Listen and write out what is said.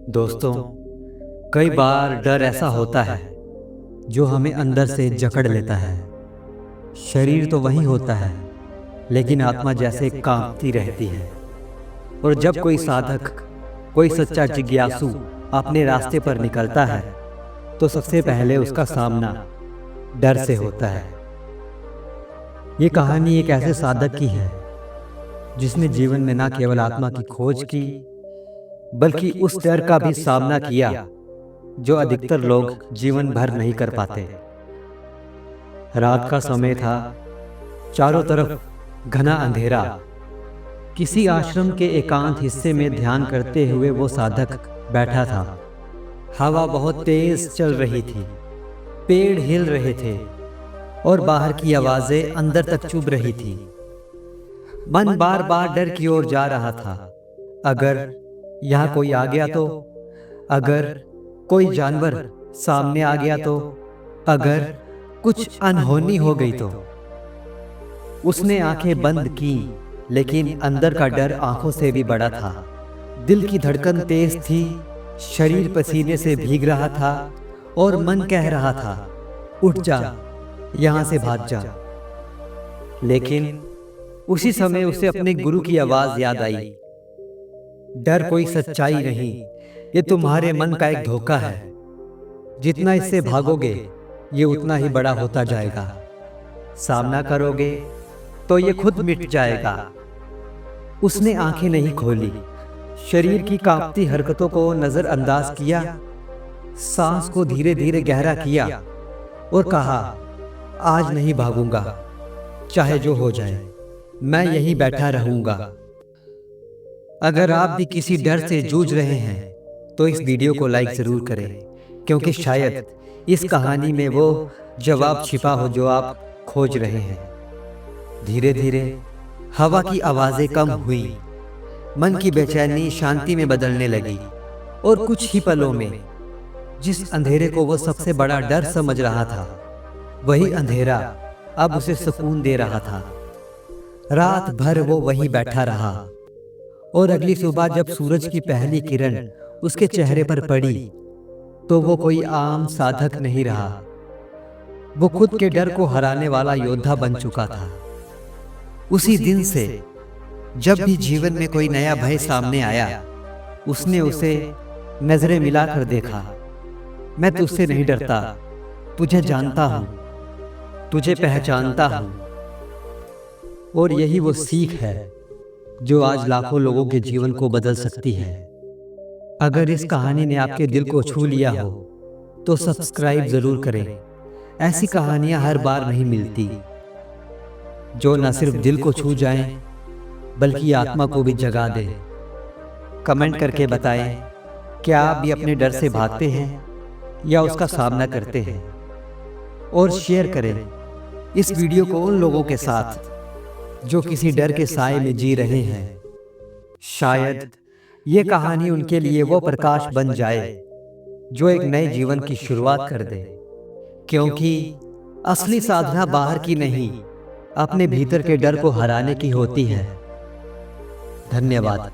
दोस्तों, कई बार डर ऐसा होता है जो हमें अंदर से जकड़ लेता है। शरीर तो वही होता है, लेकिन आत्मा जैसे कांपती रहती है। और जब कोई साधक, कोई सच्चा जिज्ञासु अपने रास्ते पर निकलता है, तो सबसे पहले उसका सामना डर से होता है। ये कहानी एक ऐसे साधक की है जिसने जीवन में न केवल आत्मा की खोज की, बल्कि उस डर का भी सामना किया जो अधिकतर लोग जीवन भर नहीं कर पाते। रात का समय था, चारों तरफ घना अंधेरा। किसी आश्रम के एकांत हिस्से में ध्यान करते हुए वो साधक बैठा था। हवा बहुत तेज चल रही थी, पेड़ हिल रहे थे और बाहर की आवाजें अंदर तक चुभ रही थी। मन बार बार डर की ओर जा रहा था। अगर यहाँ कोई आ गया तो, अगर कोई जानवर सामने आ गया तो, अगर कुछ अनहोनी हो गई तो। उसने आंखें बंद की, लेकिन अंदर का डर आंखों से भी बड़ा था। दिल की धड़कन तेज थी, शरीर पसीने से भीग रहा था और मन कह रहा था, उठ जा, यहां से भाग जा। लेकिन उसी समय उसे अपने गुरु की आवाज याद आई। डर कोई सच्चाई नहीं, ये तुम्हारे मन का एक धोखा है। जितना इससे भागोगे, ये उतना ही बड़ा होता जाएगा। सामना करोगे तो ये खुद मिट जाएगा। उसने आंखें नहीं खोली, शरीर की कांपती हरकतों को नजरअंदाज किया, सांस को धीरे धीरे गहरा किया और कहा, आज नहीं भागूंगा, चाहे जो हो जाए, मैं यहीं बैठा रहूंगा। अगर आप भी किसी डर से जूझ रहे हैं तो इस वीडियो को लाइक जरूर करें, क्योंकि शायद इस कहानी में वो जवाब छिपा हो जो आप खोज रहे हैं। धीरे धीरे हवा की आवाजें कम हुई, मन की बेचैनी शांति में बदलने लगी और कुछ ही पलों में जिस अंधेरे को वो सबसे बड़ा डर समझ रहा था, वही अंधेरा अब उसे सुकून दे रहा था। रात भर वो वहीं बैठा रहा और अगली सुबह जब सूरज की पहली किरण उसके चेहरे पर पड़ी, तो वो कोई आम साधक नहीं रहा। वो खुद के डर को हराने वाला योद्धा बन चुका था। उसी दिन से जब भी जीवन में कोई नया भय सामने आया, उसने उसे नजरें मिलाकर देखा। मैं तुझसे नहीं डरता, तुझे जानता हूं, तुझे पहचानता हूं। और यही वो सीख है जो आज लाखों लोगों के जीवन को बदल सकती है। अगर इस कहानी ने आपके दिल को छू लिया हो तो सब्सक्राइब जरूर करें। ऐसी कहानियां हर बार नहीं मिलती, जो न सिर्फ दिल को छू जाएं, बल्कि आत्मा को भी जगा दे। कमेंट करके बताएं, क्या आप भी अपने डर से भागते हैं या उसका सामना करते हैं? और शेयर करें इस वीडियो को उन लोगों के साथ जो किसी डर के साए में जी रहे हैं। शायद ये कहानी उनके लिए वो प्रकाश बन जाए जो एक नए जीवन की शुरुआत कर दे। क्योंकि असली साधना बाहर की नहीं, अपने भीतर के डर को हराने की होती है। धन्यवाद।